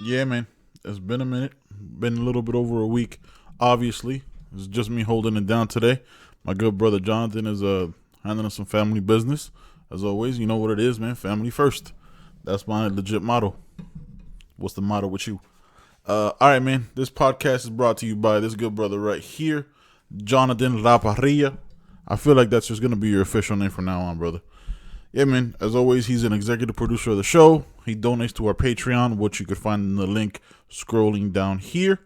Yeah, man. It's been a minute. Been a little bit over a week. Obviously, it's just me holding it down today. My good brother Jonathan is handling some family business. As always, you know what it is, man. Family first. That's my legit motto. What's the motto with you? All right, man. This podcast is brought to you by this good brother right here, Jonathan La Parrilla. I feel like that's just gonna be your official name from now on, brother. Yeah, man. As always, he's an executive producer of the show. He donates to our Patreon, which you could find in the link scrolling down here.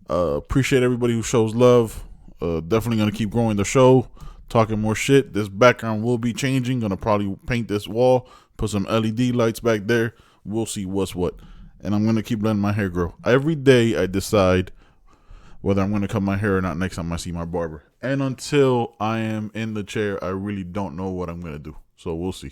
Appreciate everybody who shows love. Definitely going to keep growing the show, talking more shit. This background will be changing. Going to probably paint this wall, put some LED lights back there. We'll see what's what. And I'm going to keep letting my hair grow. Every day I decide whether I'm going to cut my hair or not next time I see my barber. And until I am in the chair, I really don't know what I'm going to do. So we'll see.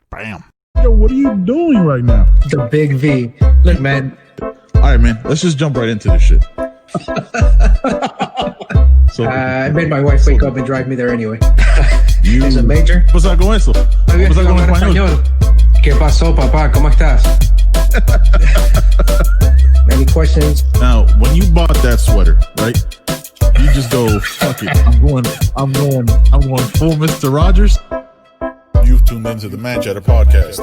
Bam. Yo, what are you doing right now? The big V. Look, man. All right, man. Let's just jump right into this shit. I made my wife wake up and drive me there anyway. You... ¿Es a major? ¿Qué pasa con eso? ¿Qué pasa con el español? ¿Qué pasó, papá? ¿Cómo estás? Any questions? Now, when you bought that sweater, right? You just go, fuck it. I'm going full Mr. Rogers. You've tuned into the Man Chatter Podcast.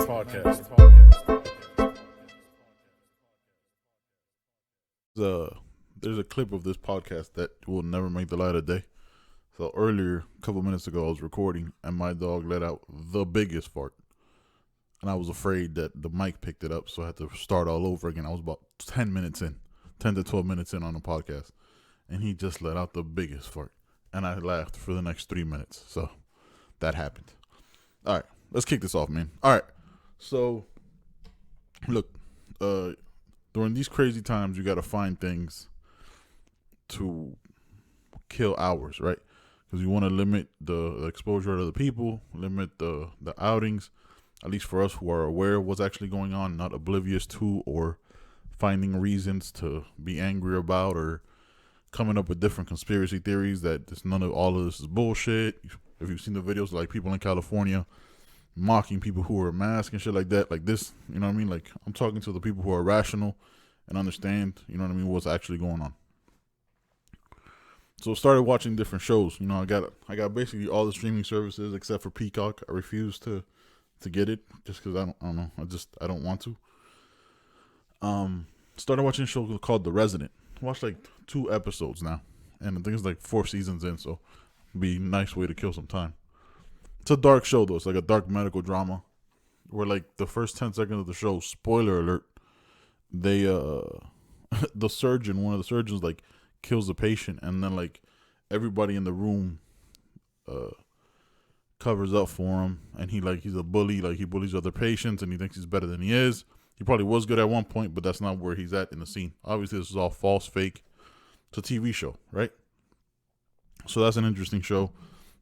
There's a clip of this podcast that will never make the light of day. So earlier, a couple minutes ago, I was recording and my dog let out the biggest fart. And I was afraid that the mic picked it up, so I had to start all over again. I was about 10 to 12 minutes in on the podcast. And he just let out the biggest fart. And I laughed for the next 3 minutes. So that happened. All right, let's kick this off, man. All right, so look, during these crazy times, you got to find things to kill hours, right? Because you want to limit the exposure to the people, limit the outings, at least for us who are aware of what's actually going on, not oblivious to or finding reasons to be angry about or coming up with different conspiracy theories that none of all of this is bullshit. If you've seen the videos, like people in California mocking people who wear masks and shit like that, like this, you know what I mean? Like, I'm talking to the people who are rational and understand, you know what I mean, what's actually going on. So I started watching different shows. You know, I got basically all the streaming services except for Peacock. I refuse to get it just because I don't know. I don't want to. Started watching a show called The Resident. Watched like 2 episodes now, and I think it's like 4 seasons in, so it'd be a nice way to kill some time. It's a dark show though. It's like a dark medical drama where like the first 10 seconds of the show, spoiler alert, they one of the surgeons like kills the patient, and then like everybody in the room covers up for him, and he's a bully, like he bullies other patients and he thinks he's better than he is. He probably was good at one point, but that's not where he's at in the scene. Obviously, this is all false, fake. It's a TV show, right? So that's an interesting show.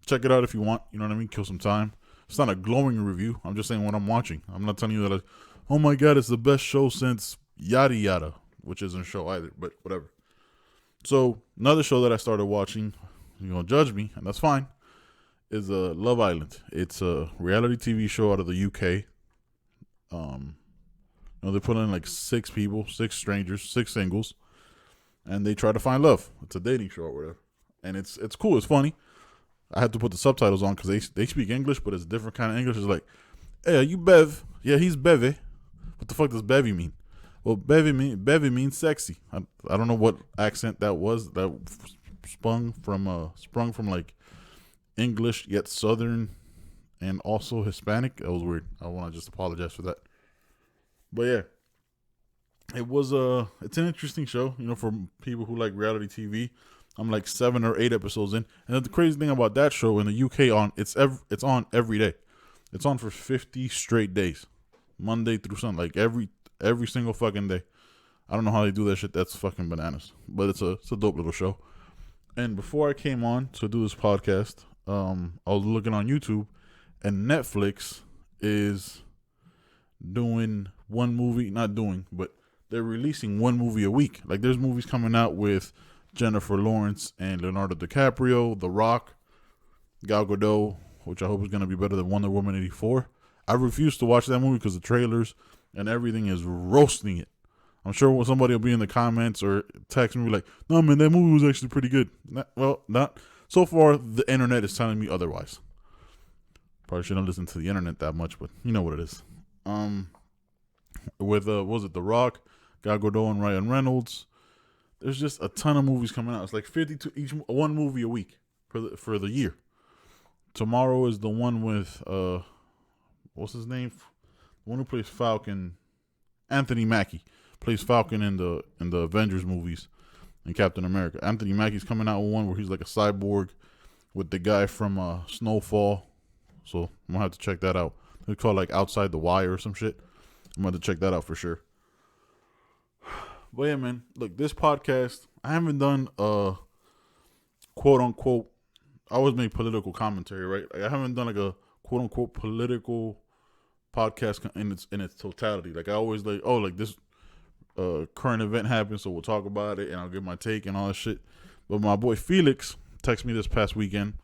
Check it out if you want. You know what I mean? Kill some time. It's not a glowing review. I'm just saying what I'm watching. I'm not telling you that, like, oh my God, it's the best show since yada yada, which isn't a show either, but whatever. So another show that I started watching, you're going to judge me, and that's fine, is Love Island. It's a reality TV show out of the UK. They put in like 6 people, 6 strangers, 6 singles, and they try to find love. It's a dating show or whatever, and it's cool. It's funny. I had to put the subtitles on because they speak English, but it's a different kind of English. It's like, hey, are you Bev? Yeah, he's Bevy. What the fuck does Bevy mean? Well, Bevy means sexy. I don't know what accent that was. That sprung from like English yet Southern and also Hispanic. That was weird. I want to just apologize for that. But yeah, it's an interesting show, you know, for people who like reality TV. I'm like 7 or 8 episodes in, and the crazy thing about that show in the UK it's on every day. It's on for 50 straight days, Monday through Sunday, like every single fucking day. I don't know how they do that shit. That's fucking bananas. But it's a dope little show. And before I came on to do this podcast, I was looking on YouTube, and Netflix is doing but they're releasing one movie a week. Like, there's movies coming out with Jennifer Lawrence and Leonardo DiCaprio, The Rock, Gal Gadot, which I hope is going to be better than Wonder Woman 84. I refuse to watch that movie because the trailers and everything is roasting it. I'm sure somebody will be in the comments or text me like, no, man, that movie was actually pretty good. Not so far. The internet is telling me otherwise. Probably shouldn't listen to the internet that much, but you know what it is. With what was it, The Rock, Gal Gadot, and Ryan Reynolds. There's just a ton of movies coming out. It's like 52 each, one movie a week for the year. Tomorrow is the one with what's his name? The one who plays Falcon, Anthony Mackie plays Falcon in the Avengers movies and Captain America. Anthony Mackie's coming out with one where he's like a cyborg with the guy from Snowfall. So I'm gonna have to check that out. It's called like Outside the Wire or some shit. I'm gonna have to check that out for sure. But yeah, man, look, this podcast, I haven't done quote unquote, I always make political commentary, right? Like, I haven't done like a quote unquote political podcast in its totality. Like I always like, oh, like this current event happened, so we'll talk about it and I'll give my take and all that shit. But my boy Felix texted me this past weekend.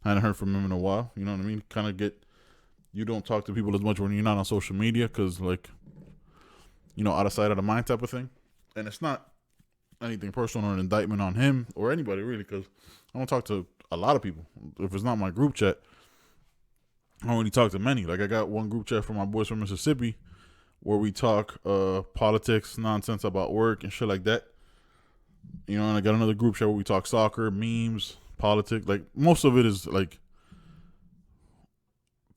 I hadn't heard from him in a while. You know what I mean? Kind of you don't talk to people as much when you're not on social media because, like, you know, out of sight, out of mind type of thing. And it's not anything personal or an indictment on him or anybody, really, because I don't talk to a lot of people. If it's not my group chat, I don't really talk to many. Like, I got one group chat from my boys from Mississippi where we talk politics, nonsense about work and shit like that. You know, and I got another group chat where we talk soccer, memes, politics. Like, most of it is, like,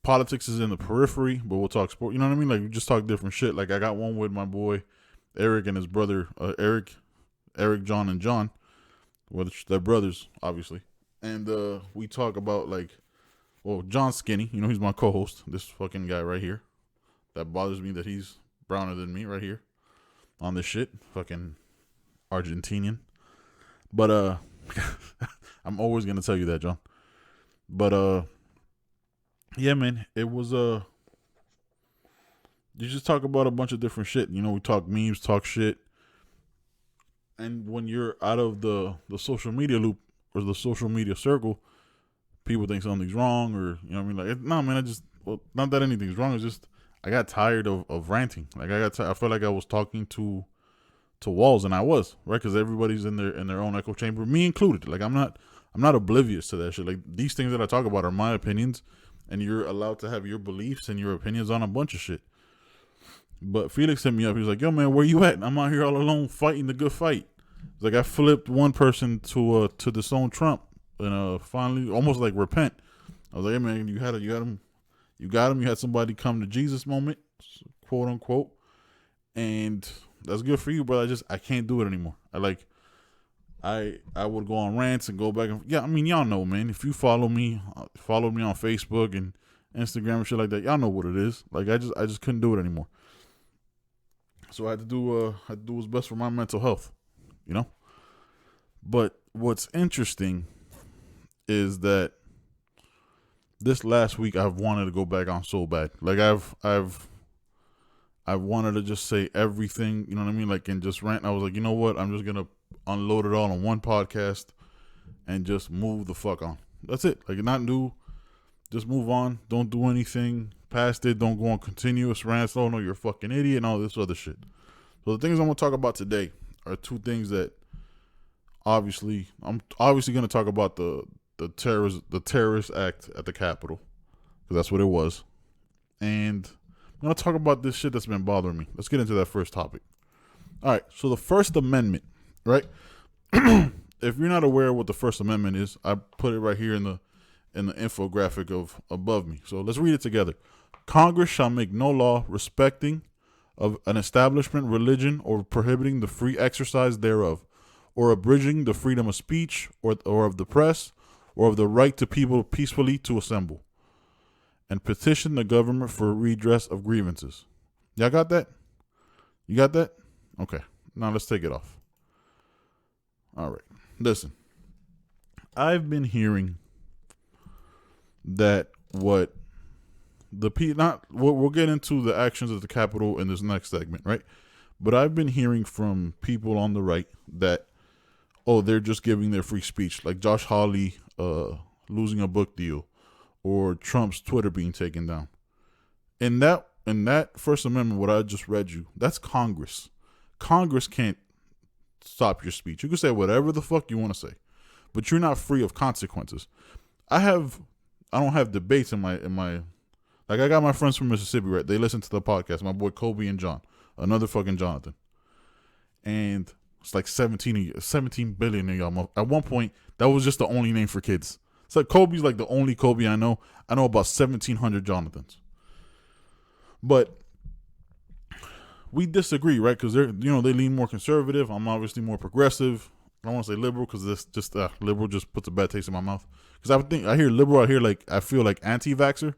politics is in the periphery, but we'll talk sport. You know what I mean? Like, we just talk different shit. Like, I got one with my boy Eric and his brother Eric, John, and John. Well, they're brothers, obviously. And we talk about, like, well, John's skinny. You know, he's my co-host. This fucking guy right here. That bothers me that he's browner than me right here on this shit. Fucking Argentinian. But, I'm always going to tell you that, John. But, yeah, man, it was, you just talk about a bunch of different shit. You know, we talk memes, talk shit. And when you're out of the social media loop or the social media circle, people think something's wrong or, you know what I mean? Like, no, man, not that anything's wrong. It's just, I got tired of ranting. Like, I felt like I was talking to walls, and I was, right? Because everybody's in their own echo chamber, me included. Like, I'm not oblivious to that shit. Like, these things that I talk about are my opinions, and you're allowed to have your beliefs and your opinions on a bunch of shit. But Felix hit me up. He was like, yo, man, where you at? I'm out here all alone fighting the good fight. It's like I flipped one person to disown Trump and finally almost like repent. I was like, hey, man, you got him. You had somebody come to Jesus moment, quote unquote. And that's good for you, but I can't do it anymore. I would go on rants and go back and yeah, I mean, y'all know, man. If you follow me on Facebook and Instagram and shit like that, y'all know what it is. Like I just couldn't do it anymore. So I had to do what's best for my mental health, you know? But what's interesting is that this last week I've wanted to go back on so bad. Like I've wanted to just say everything, you know what I mean? Like, and just rant. I was like, you know what? I'm just going to unload it all on one podcast and just move the fuck on. That's it. Like, not do, just move on. Don't do anything past it. Don't go on continuous rants. Oh, no, you're a fucking idiot and all this other shit. So the things I'm going to talk about today are two things that I'm obviously going to talk about the terrorist act at the Capitol, because that's what it was. And I'm going to talk about this shit that's been bothering me. Let's get into that first topic. All right, so the First Amendment, right? If you're not aware of what the First Amendment is, I put it right here in the infographic of above me. So let's read it together. Congress shall make no law respecting of an establishment, religion, or prohibiting the free exercise thereof, or abridging the freedom of speech, or of the press, or of the right to people peacefully to assemble, and petition the government for redress of grievances. Y'all got that? You got that? Okay. Now let's take it off. All right. Listen. I've been hearing that we'll get into the actions of the Capitol in this next segment, right? But I've been hearing from people on the right that, oh, they're just giving their free speech, like Josh Hawley losing a book deal, or Trump's Twitter being taken down. In that First Amendment, what I just read you, that's Congress. Congress can't stop your speech. You can say whatever the fuck you want to say, but you're not free of consequences. I don't have debates in my like I got my friends from Mississippi, right? They listen to the podcast. My boy Kobe and John, another fucking Jonathan, and it's like 17 billion of y'all. At one point, that was just the only name for kids. It's like Kobe's like the only Kobe I know. I know about 1,700 Jonathans. But we disagree, right? Because they lean more conservative. I'm obviously more progressive. I don't want to say liberal because this just liberal just puts a bad taste in my mouth. Because I hear liberal, I feel like anti-vaxxer,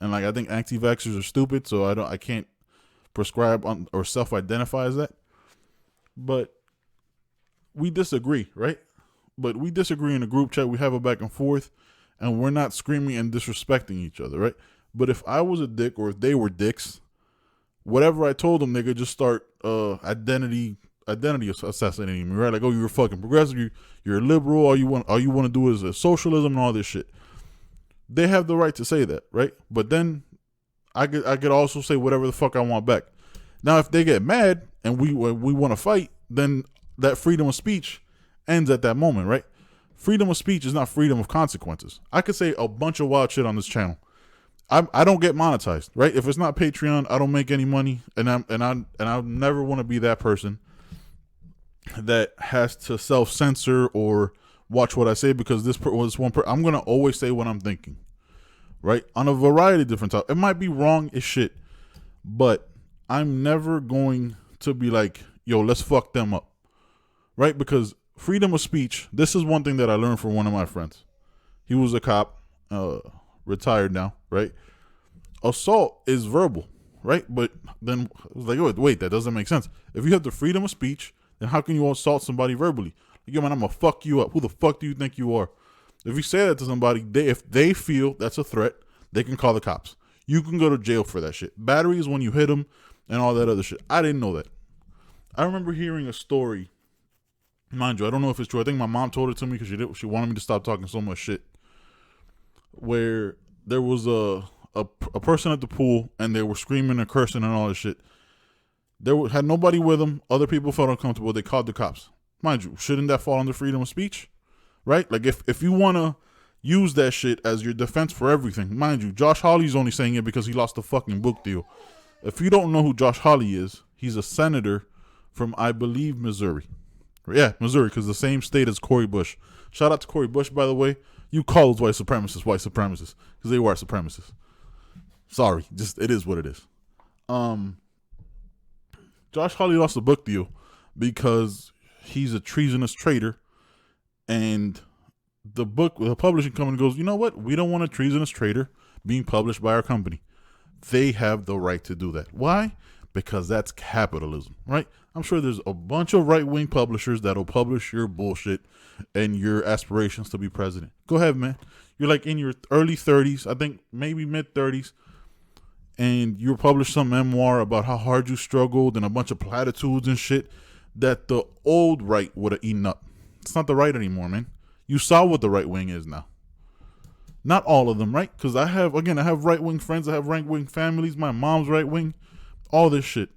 and like I think anti-vaxxers are stupid, so I can't prescribe or self-identify as that. But we disagree, right? But we disagree in a group chat. We have a back and forth, and we're not screaming and disrespecting each other, right? But if I was a dick or if they were dicks, whatever I told them, they could just start identity assassinating me, right? Like, oh, you're fucking progressive, you're a liberal, all you want to do is socialism and all this shit. They have the right to say that, right? But then I could also say whatever the fuck I want back. Now, if they get mad and we want to fight, then that freedom of speech ends at that moment, right? Freedom of speech is not freedom of consequences. I could say a bunch of wild shit on this channel. I don't get monetized, right? If it's not Patreon, I don't make any money, and I never want to be that person that has to self-censor or watch what I say because I'm gonna always say what I'm thinking, right? On a variety of different topics. It might be wrong as shit, but I'm never going to be like, yo, let's fuck them up, right? Because freedom of speech. This is one thing that I learned from one of my friends. He was a cop. Retired now, right? Assault is verbal, right? But then I was like, oh, wait, that doesn't make sense. If you have the freedom of speech, then how can you assault somebody verbally? Like, yo, man, I'm gonna fuck you up. Who the fuck do you think you are? If you say that to somebody, if they feel that's a threat, they can call the cops. You can go to jail for that shit. Battery is when you hit them and all that other shit. I didn't know that. I remember hearing a story. Mind you, I don't know if it's true. I think my mom told it to me because she wanted me to stop talking so much shit. Where there was a person at the pool and they were screaming and cursing and all this shit. Had nobody with them. Other people felt uncomfortable. They called the cops. Mind you, shouldn't that fall under freedom of speech? Right? Like if you want to use that shit as your defense for everything. Mind you, Josh Hawley's only saying it because he lost a fucking book deal. If you don't know who Josh Hawley is, he's a senator from, I believe, Missouri. Yeah, Missouri, because the same state as Cori Bush. Shout out to Cori Bush, by the way. You call those white supremacists, because they were supremacists. Sorry, just it is what it is. Josh Hawley lost a book deal because he's a treasonous traitor, and the publishing company goes, you know what? We don't want a treasonous traitor being published by our company. They have the right to do that. Why? Because that's capitalism, right? I'm sure there's a bunch of right-wing publishers that'll publish your bullshit and your aspirations to be president. Go ahead, man. You're like in your early 30s, I think maybe mid-30s, and you publish some memoir about how hard you struggled and a bunch of platitudes and shit that the old right would have eaten up. It's not the right anymore, man. You saw what the right wing is now. Not all of them, right? Because I have right-wing friends. I have right-wing families. My mom's right-wing. All this shit.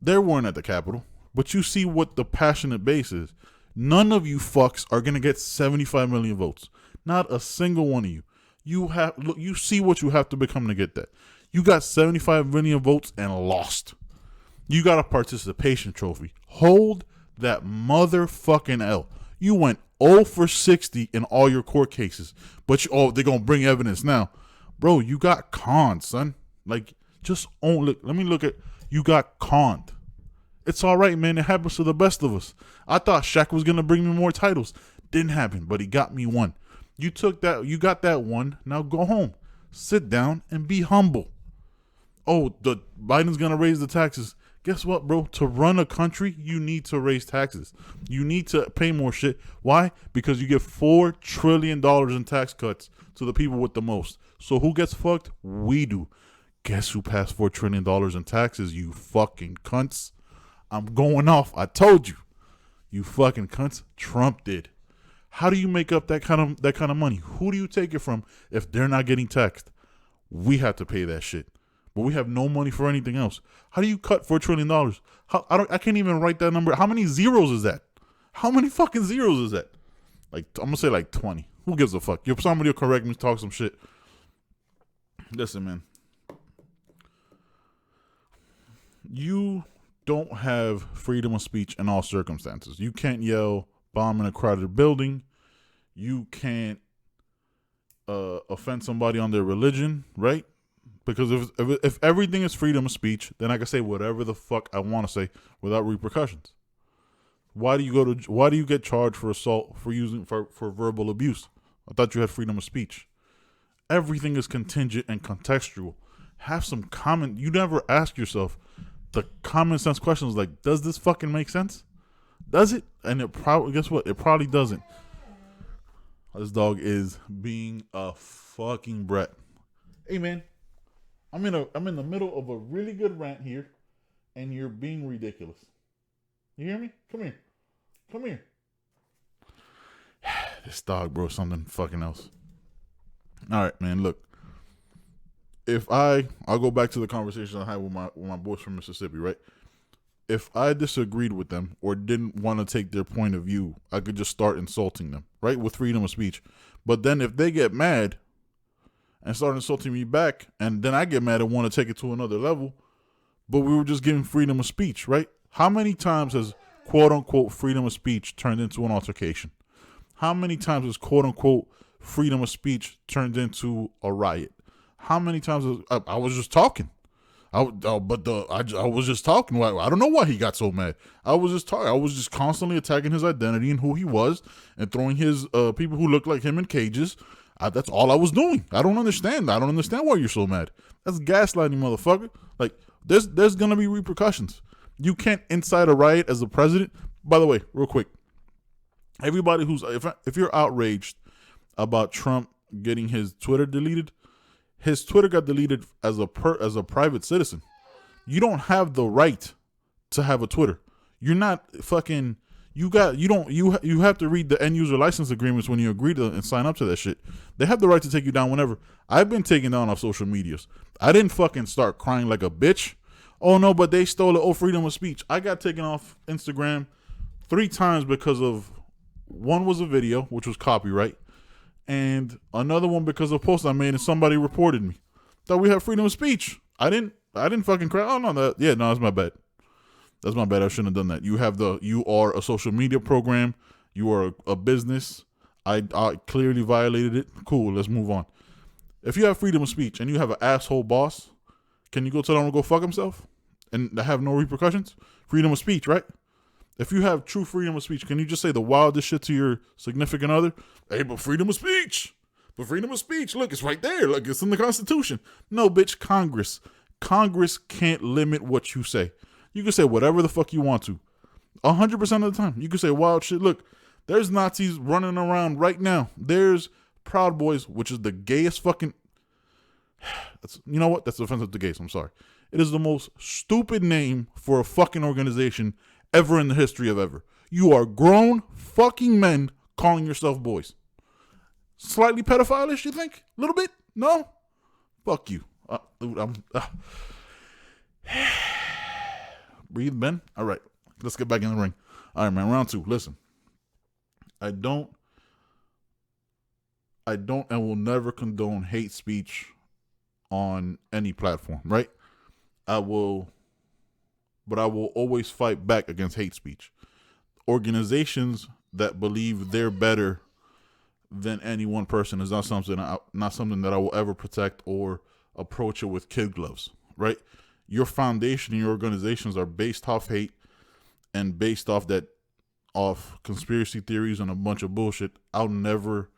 They weren't at the Capitol. But you see what the passionate base is. None of you fucks are going to get 75 million votes. Not a single one of you. You see what you have to become to get that. You got 75 million votes and lost. You got a participation trophy. Hold that motherfucking L. You went 0 for 60 in all your court cases. But they're going to bring evidence now. Bro, you got conned, son. Like, just let me look at, you got conned. It's all right, man. It happens to the best of us. I thought Shaq was going to bring me more titles. Didn't happen, but he got me one. You got that one. Now go home. Sit down and be humble. Oh, Biden's going to raise the taxes. Guess what, bro? To run a country, you need to raise taxes. You need to pay more shit. Why? Because you get $4 trillion in tax cuts to the people with the most. So who gets fucked? We do. Guess who passed $4 trillion in taxes, you fucking cunts? I'm going off. I told you. You fucking cunts. Trump did. How do you make up that kind of money? Who do you take it from if they're not getting taxed? We have to pay that shit. but we have no money for anything else. How do you cut $4 trillion? I can't even write that number. How many zeros is that? How many fucking zeros is that? Like, I'm gonna say like 20. Who gives a fuck? Somebody will correct me, talk some shit. Listen, man. You don't have freedom of speech in all circumstances. You can't yell bomb in a crowded building. You can't offend somebody on their religion, right? Because if everything is freedom of speech, then I can say whatever the fuck I want to say without repercussions. Why do you get charged for assault for verbal abuse? I thought you had freedom of speech. Everything is contingent and contextual. Have some common. You never ask yourself the common sense questions like, does this fucking make sense? Does it? And it probably, guess what? It probably doesn't. This dog is being a fucking brat. Hey man, I'm in the middle of a really good rant here, and you're being ridiculous. You hear me? Come here. Come here. This dog, bro, something fucking else. All right, man, look. I'll go back to the conversation I had with my boys from Mississippi, right? If I disagreed with them or didn't want to take their point of view, I could just start insulting them, right? With freedom of speech. But then if they get mad and start insulting me back, and then I get mad and want to take it to another level, but we were just giving freedom of speech, right? How many times has quote unquote freedom of speech turned into an altercation? How many times has quote unquote freedom of speech turned into a riot? How many times I was just talking? I was just talking. I don't know why he got so mad. I was just talking. I was just constantly attacking his identity and who he was, and throwing his people who look like him in cages. That's all I was doing. I don't understand. I don't understand why you're so mad. That's gaslighting, motherfucker. Like there's gonna be repercussions. You can't incite a riot as the president. By the way, real quick, everybody if you're outraged about Trump getting his Twitter deleted, his Twitter got deleted as a private citizen. You don't have the right to have a Twitter. You're not fucking. You have to read the end user license agreements when you agree to and sign up to that shit. They have the right to take you down whenever. I've been taken down off social medias. I didn't fucking start crying like a bitch. Oh no, but they stole it. Oh, freedom of speech. I got taken off Instagram 3 times because of one was a video, which was copyright, and another one because of a post I made and somebody reported me. Thought we have freedom of speech. I didn't fucking cry. Oh no, that's my bad. That's my bad. I shouldn't have done that. You are a social media program. You are a business. I clearly violated it. Cool. Let's move on. If you have freedom of speech and you have an asshole boss, can you go tell him to go fuck himself and have no repercussions? Freedom of speech, right? If you have true freedom of speech, can you just say the wildest shit to your significant other? Hey, but freedom of speech. But freedom of speech, look, it's right there. Look, it's in the Constitution. No, bitch, Congress. Congress can't limit what you say. You can say whatever the fuck you want to. 100% of the time. You can say wild shit. Look, there's Nazis running around right now. There's Proud Boys, which is the gayest fucking... You know what? That's offensive to gays. I'm sorry. It is the most stupid name for a fucking organization ever in the history of ever. You are grown fucking men calling yourself boys. Slightly pedophile-ish, you think? A little bit? No? Fuck you. Breathe, Ben. All right. Let's get back in the ring. All right, man. Round 2. Listen. I don't and will never condone hate speech on any platform, right? But I will always fight back against hate speech. Organizations that believe they're better than any one person is not something that I will ever protect or approach it with kid gloves, right? Your foundation and your organizations are based off hate and based off conspiracy theories and a bunch of bullshit. I'll never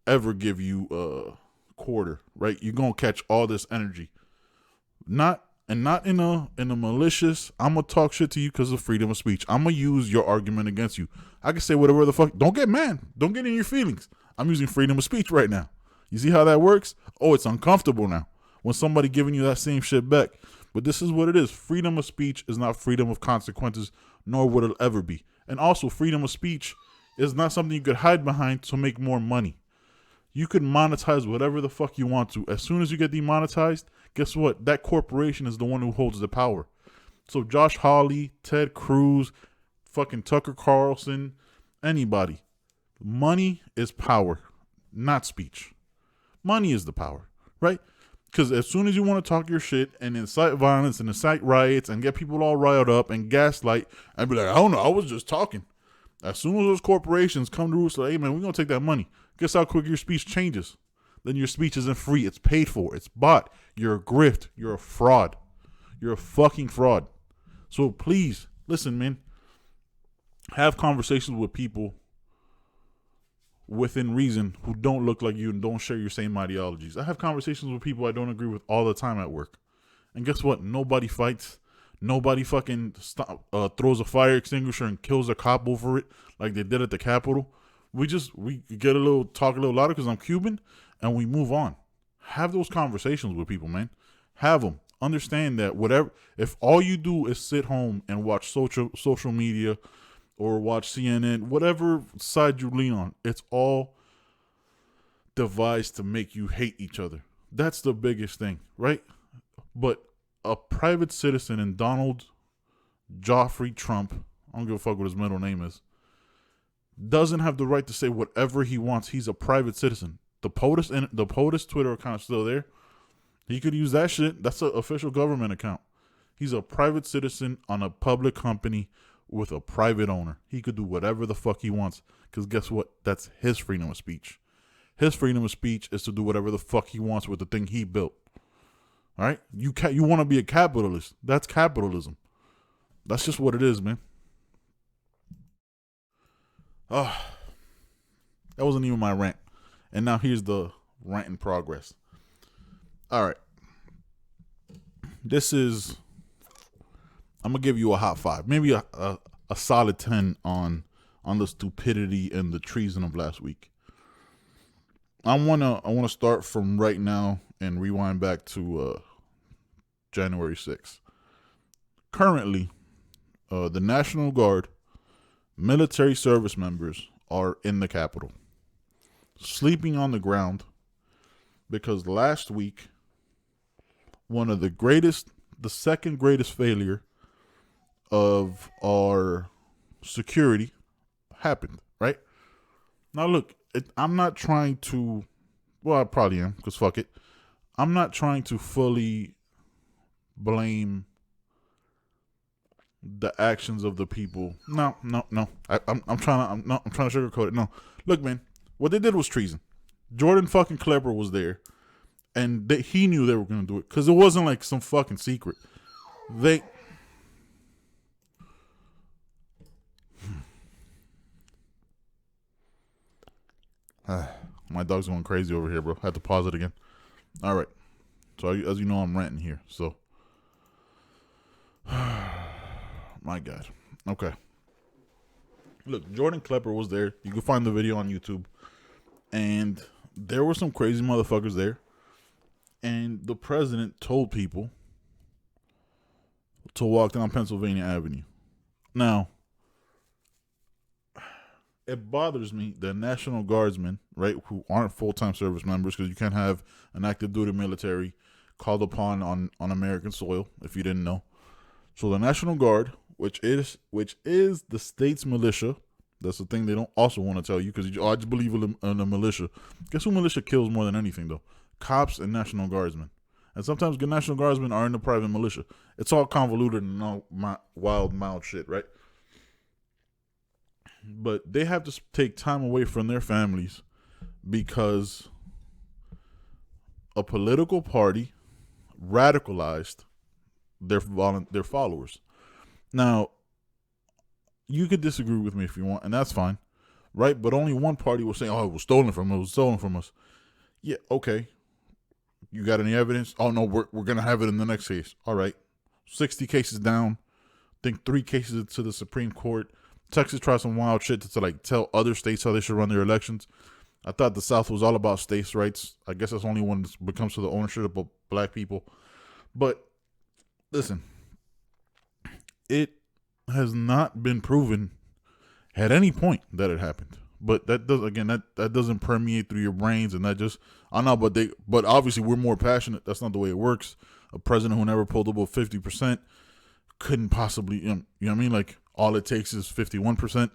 ever give you a quarter, right? You're gonna catch all this energy, not in a malicious. I'm gonna talk shit to you because of freedom of speech. I'm gonna use your argument against you. I can say whatever the fuck. Don't get mad. Don't get in your feelings. I'm using freedom of speech right now. You see how that works? Oh, it's uncomfortable now when somebody giving you that same shit back. But this is what it is. Freedom of speech is not freedom of consequences, nor would it ever be. And also, freedom of speech is not something you could hide behind to make more money. You could monetize whatever the fuck you want to. As soon as you get demonetized, guess what? That corporation is the one who holds the power. So Josh Hawley, Ted Cruz, fucking Tucker Carlson, anybody. Money is power, not speech. Money is the power, right? Because as soon as you want to talk your shit and incite violence and incite riots and get people all riled up and gaslight and be like, I don't know, I was just talking. As soon as those corporations come to us like, hey man, we're going to take that money. Guess how quick your speech changes? Then your speech isn't free. It's paid for. It's bought. You're a grift. You're a fraud. You're a fucking fraud. So please, listen, man. Have conversations with people within reason who don't look like you and don't share your same ideologies. I have conversations with people I don't agree with all the time at work. And guess what? Nobody fights. Nobody fucking throws a fire extinguisher and kills a cop over it like they did at the Capitol. We get talk a little louder because I'm Cuban, and we move on. Have those conversations with people, man. Have them. Understand that if all you do is sit home and watch social media or watch CNN, whatever side you lean on, it's all devised to make you hate each other. That's the biggest thing, right? But a private citizen in Donald Joffrey Trump, I don't give a fuck what his middle name is, doesn't have the right to say whatever he wants. He's a private citizen. The POTUS Twitter account is still there. He could use that shit. That's an official government account. He's a private citizen on a public company with a private owner. He could do whatever the fuck he wants. Because guess what? That's his freedom of speech. His freedom of speech is to do whatever the fuck he wants with the thing he built. All right? You want to be a capitalist. That's capitalism. That's just what it is, man. That wasn't even my rant. And now here's the rant in progress. All right. I'm going to give you a hot 5. Maybe a solid 10 on the stupidity and the treason of last week. I want to start from right now and rewind back to January 6th. Currently, the National Guard, military service members are in the Capitol, sleeping on the ground because last week, the second greatest failure of our security happened, right? Now look, I'm not trying to, well, I probably am, because fuck it. I'm not trying to fully blame the actions of the people. No. I'm trying to sugarcoat it. No. Look, man, what they did was treason. Jordan fucking Klepper was there, and he knew they were going to do it, because it wasn't like some fucking secret. My dog's going crazy over here, bro. I had to pause it again. All right. So as you know, I'm ranting here. So, my God. Okay. Look, Jordan Klepper was there. You can find the video on YouTube. And there were some crazy motherfuckers there. And the president told people to walk down Pennsylvania Avenue. Now, it bothers me that National Guardsmen, right, who aren't full-time service members, because you can't have an active duty military called upon on American soil, if you didn't know. So the National Guard, which is the state's militia, that's the thing they don't also want to tell you, because I just believe in a militia. Guess who militia kills more than anything, though? Cops and National Guardsmen. And sometimes good National Guardsmen are in the private militia. It's all convoluted and all wild mouth shit, right? But they have to take time away from their families because a political party radicalized their followers. Now, you could disagree with me if you want, and that's fine, right? But only one party was saying, "Oh, it was stolen from us. It was stolen from us." Yeah, okay. You got any evidence? Oh no, we're gonna have it in the next case. All right, 60 cases down. I think 3 cases to the Supreme Court. Texas tried some wild shit to like tell other states how they should run their elections. I thought the South was all about states' rights. I guess that's only when it comes to the ownership of black people. But listen, it has not been proven at any point that it happened. but that does again that doesn't permeate through your brains, and that just I know, but obviously we're more passionate. That's not the way it works. A president who never pulled above 50% couldn't possibly, you know what I mean? Like all it takes is 51%.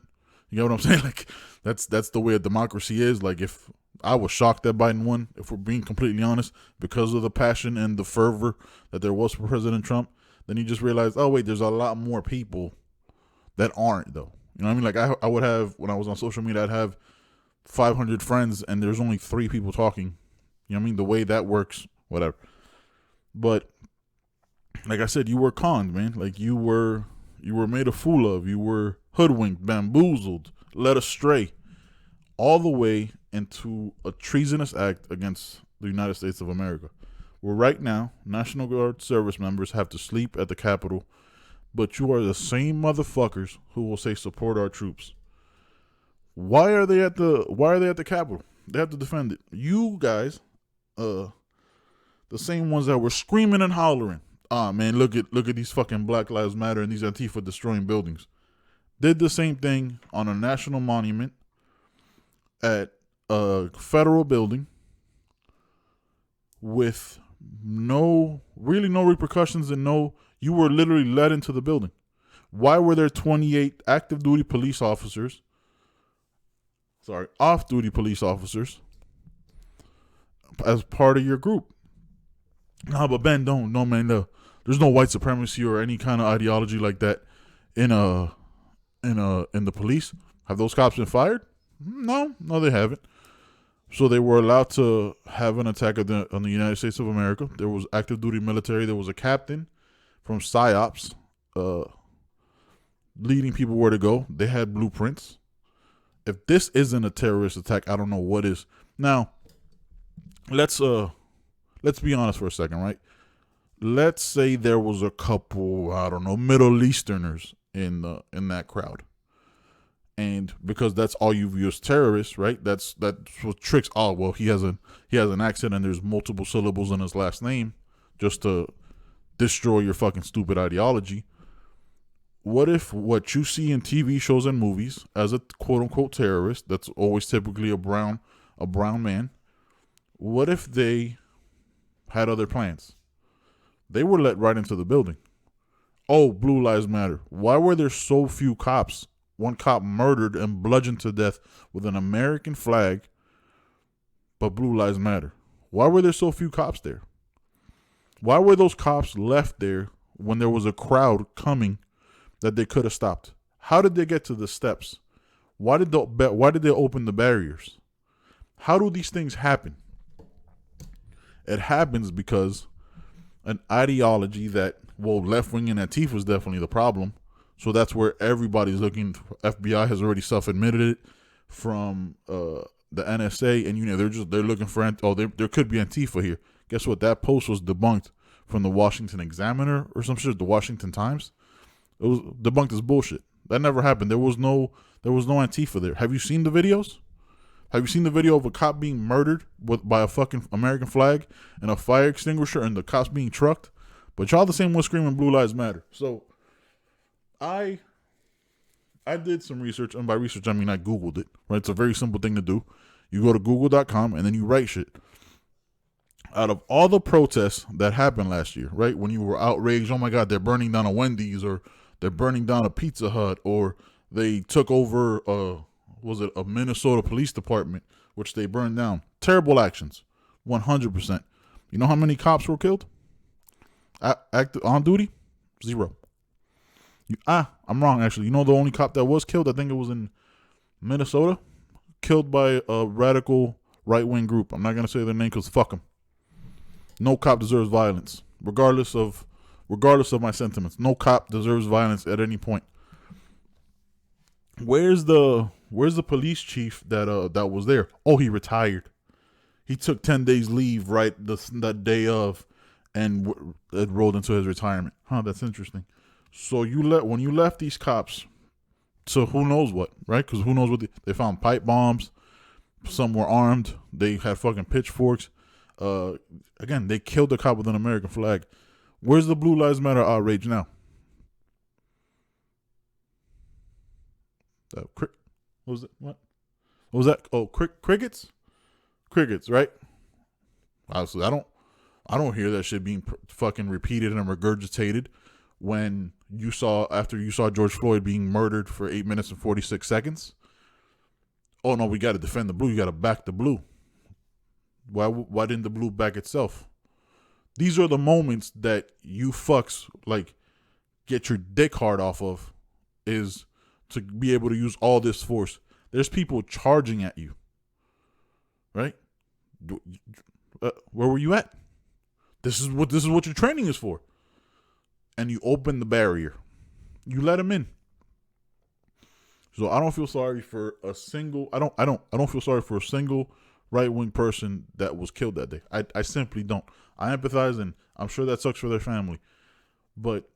You know what I'm saying? Like that's the way a democracy is. Like if I was shocked that Biden won, if we're being completely honest, because of the passion and the fervor that there was for President Trump, then you just realize, oh wait, there's a lot more people that aren't though. You know what I mean? Like I would have, when I was on social media, I'd have 500 friends and there's only 3 people talking. You know what I mean? The way that works, whatever. But like I said, you were conned, man. Like you were made a fool of. You were hoodwinked, bamboozled, led astray, all the way into a treasonous act against the United States of America. Where right now, National Guard service members have to sleep at the Capitol, but you are the same motherfuckers who will say support our troops. Why are they at the Capitol? They have to defend it. You guys, the same ones that were screaming and hollering, man, look at these fucking Black Lives Matter and these Antifa destroying buildings, did the same thing on a national monument at a federal building with no repercussions, and you were literally led into the building. Why were there 28 off-duty police officers as part of your group? No, but Ben, no, man, no. There's no white supremacy or any kind of ideology like that in the police. Have those cops been fired? No, they haven't. So they were allowed to have an attack on the United States of America. There was active duty military. There was a captain from PSYOPs leading people where to go. They had blueprints. If this isn't a terrorist attack, I don't know what is. Now, let's be honest for a second, right? Let's say there was a couple, I don't know, Middle Easterners in that crowd. And because that's all you view as terrorists, right? That's what tricks. Oh well, he has an accent and there's multiple syllables in his last name, just to destroy your fucking stupid ideology. What if what you see in TV shows and movies as a quote unquote terrorist, that's always typically a brown man, what if they had other plans? They were let right into the building. Oh, Blue Lives Matter. Why were there so few cops? One cop murdered and bludgeoned to death with an American flag, but Blue Lives Matter. Why were there so few cops there? Why were those cops left there when there was a crowd coming that they could have stopped? How did they get to the steps? Why did they open the barriers? How do these things happen? It happens because an ideology that, well, left-wing and Antifa is definitely the problem. So that's where everybody's looking. FBI has already self-admitted it from the NSA, and they're looking for there could be Antifa here. Guess what? That post was debunked from the Washington Examiner or some shit, the Washington Times. It was debunked as bullshit. That never happened. There was no Antifa there. Have you seen the videos? Have you seen the video of a cop being murdered by a fucking American flag and a fire extinguisher and the cops being trucked? But y'all the same one screaming Blue Lives Matter. So I did some research, and by research I mean I Googled it, right? It's a very simple thing to do. You go to google.com and then you write shit. Out of all the protests that happened last year, right? When you were outraged, oh my God, they're burning down a Wendy's, or they're burning down a Pizza Hut, or they took over a Minnesota police department, which they burned down. Terrible actions, 100%. You know how many cops were killed? On duty? 0. I'm wrong, actually. You know the only cop that was killed? I think it was in Minnesota. Killed by a radical right-wing group. I'm not going to say their name because fuck them. No cop deserves violence, regardless of my sentiments. No cop deserves violence at any point. Where's the police chief that was there? Oh, he retired. He took 10 days leave that day of, and it rolled into his retirement. That's interesting. So when you left these cops, so who knows what, right? Because who knows what they found pipe bombs. Some were armed. They had fucking pitchforks. Again, they killed the cop with an American flag. Where's the Blue Lives Matter outrage now? What was it? What? What was that? Oh, crickets? Crickets, right? Obviously, I don't hear that shit being fucking repeated and regurgitated when after you saw George Floyd being murdered for 8 minutes and 46 seconds. Oh no, we got to defend the blue. You got to back the blue. Why didn't the blue back itself? These are the moments that you fucks like get your dick hard off of, is to be able to use all this force. There's people charging at you, right? Where were you at? This is what your training is for. And you open the barrier. You let them in. So I don't feel sorry for a single. I don't feel sorry for a single right-wing person that was killed that day. I simply don't. I empathize, and I'm sure that sucks for their family. But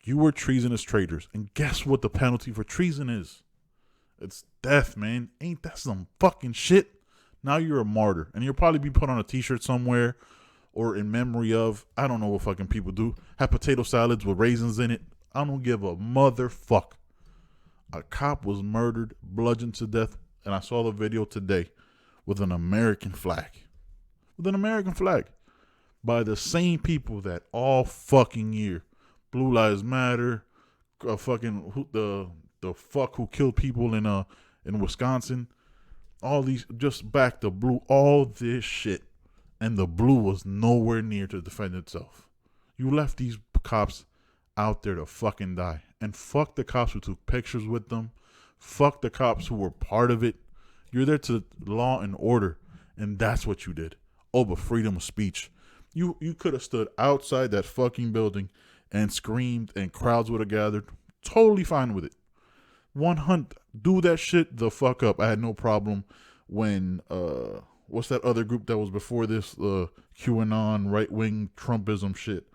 you were treasonous traitors, and guess what the penalty for treason is? It's death, man. Ain't that some fucking shit? Now you're a martyr, and you'll probably be put on a T-shirt somewhere, or in memory of, I don't know what fucking people do, have potato salads with raisins in it. I don't give a motherfuck. A cop was murdered, bludgeoned to death, and I saw the video today with an American flag. With an American flag. By the same people that all fucking year, Blue Lives Matter, the fuck who killed people in Wisconsin, all these, just back the blue, all this shit. And the blue was nowhere near to defend itself. You left these cops out there to fucking die. And fuck the cops who took pictures with them. Fuck the cops who were part of it. You're there to law and order. And that's what you did. Oh, but freedom of speech. You could have stood outside that fucking building and screamed and crowds would have gathered. Totally fine with it. 100. Do that shit the fuck up. I had no problem when, what's that other group that was before this? QAnon, right-wing Trumpism shit.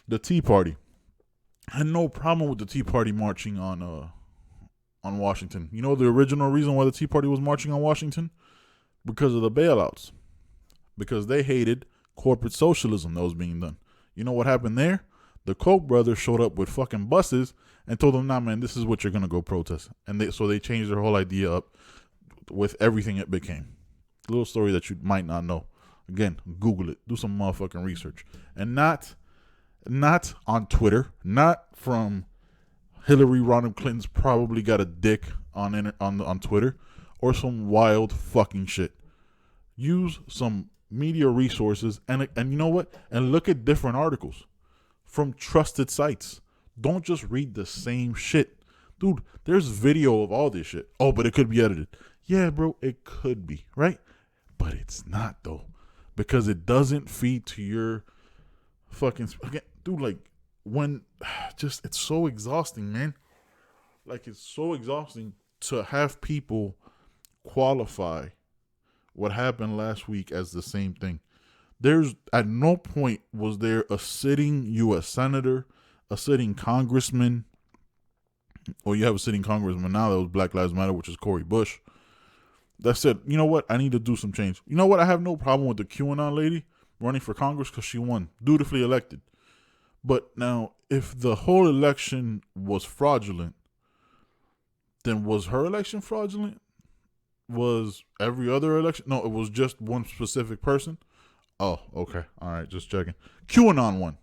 The Tea Party. I had no problem with the Tea Party marching on Washington. You know the original reason why the Tea Party was marching on Washington? Because of the bailouts. Because they hated corporate socialism that was being done. You know what happened there? The Koch brothers showed up with fucking buses and told them, nah, man, this is what you're going to go protest. And so they changed their whole idea up with everything it became. Little story that you might not know. Again, Google it. Do some motherfucking research. And not on Twitter. Not from Hillary Rodham Clinton's probably got a dick on Twitter. Or some wild fucking shit. Use some media resources and you know what? And look at different articles from trusted sites. Don't just read the same shit. Dude, there's video of all this shit. Oh, but it could be edited. Yeah, bro, it could be, right? But it's not, though. Because it doesn't feed to your fucking... Again, dude, like, when... Just, it's so exhausting, man. Like, it's so exhausting to have people qualify what happened last week as the same thing. There's... At no point was there a sitting U.S. senator, a sitting congressman... Well, you have a sitting congressman now that was Black Lives Matter, which is Cori Bush. That said, you know what? I need to do some change. You know what? I have no problem with the QAnon lady running for Congress because she won, dutifully elected. But now, if the whole election was fraudulent, then was her election fraudulent? Was every other election? No, it was just one specific person. Oh, okay. All right, just checking. QAnon won.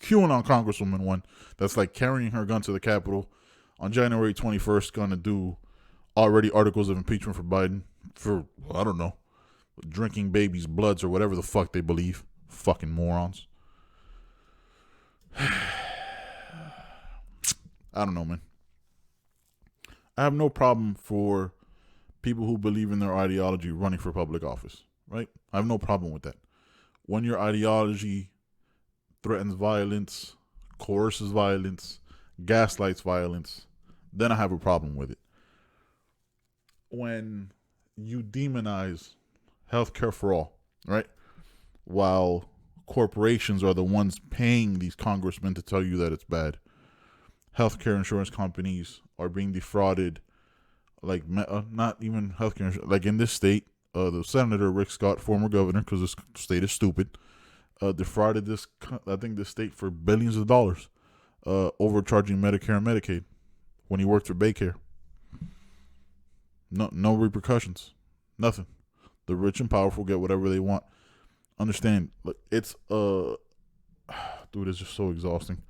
QAnon congresswoman won. That's like carrying her gun to the Capitol on January 21st, going to do already articles of impeachment for Biden for, I don't know, drinking babies' bloods or whatever the fuck they believe. Fucking morons. I don't know, man. I have no problem for people who believe in their ideology running for public office, right? I have no problem with that. When your ideology threatens violence, coerces violence, gaslights violence, then I have a problem with it. When you demonize healthcare for all, right? While corporations are the ones paying these congressmen to tell you that it's bad. Healthcare insurance companies are being defrauded, like not even healthcare insurance. Like in this state, the Senator Rick Scott, former governor, because this state is stupid, defrauded this state for billions of dollars, overcharging Medicare and Medicaid when he worked for Baycare. No repercussions. Nothing. The rich and powerful get whatever they want. Understand? Like it's dude, it's just so exhausting.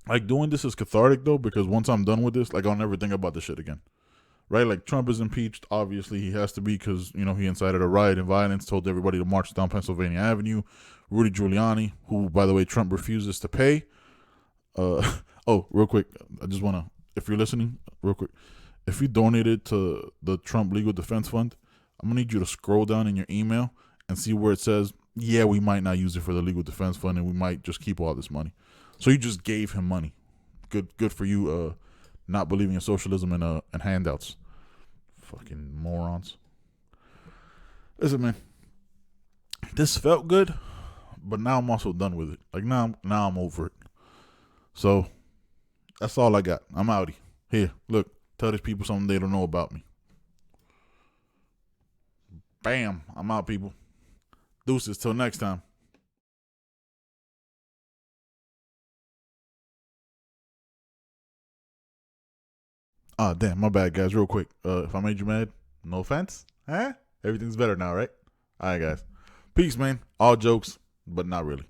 Like doing this is cathartic though, because once I'm done with this, like I'll never think about this shit again. Right? Like Trump is impeached. Obviously, he has to be because he incited a riot and violence, told everybody to march down Pennsylvania Avenue. Rudy Giuliani, who by the way Trump refuses to pay. Oh, real quick, I just wanna, if you're listening, real quick, if you donated to the Trump Legal Defense Fund, I'm gonna need you to scroll down in your email and see where it says, yeah, we might not use it for the Legal Defense Fund and we might just keep all this money. So you just gave him money. Good for you. Not believing in socialism and handouts. Fucking morons. Listen, man. This felt good, but now I'm also done with it. Like now I'm over it. So that's all I got. I'm outie. Here, look. Tell these people something they don't know about me. Bam. I'm out, people. Deuces. Till next time. Ah, damn, my bad, guys. Real quick. If I made you mad, no offense. Huh? Everything's better now, right? All right, guys. Peace, man. All jokes, but not really.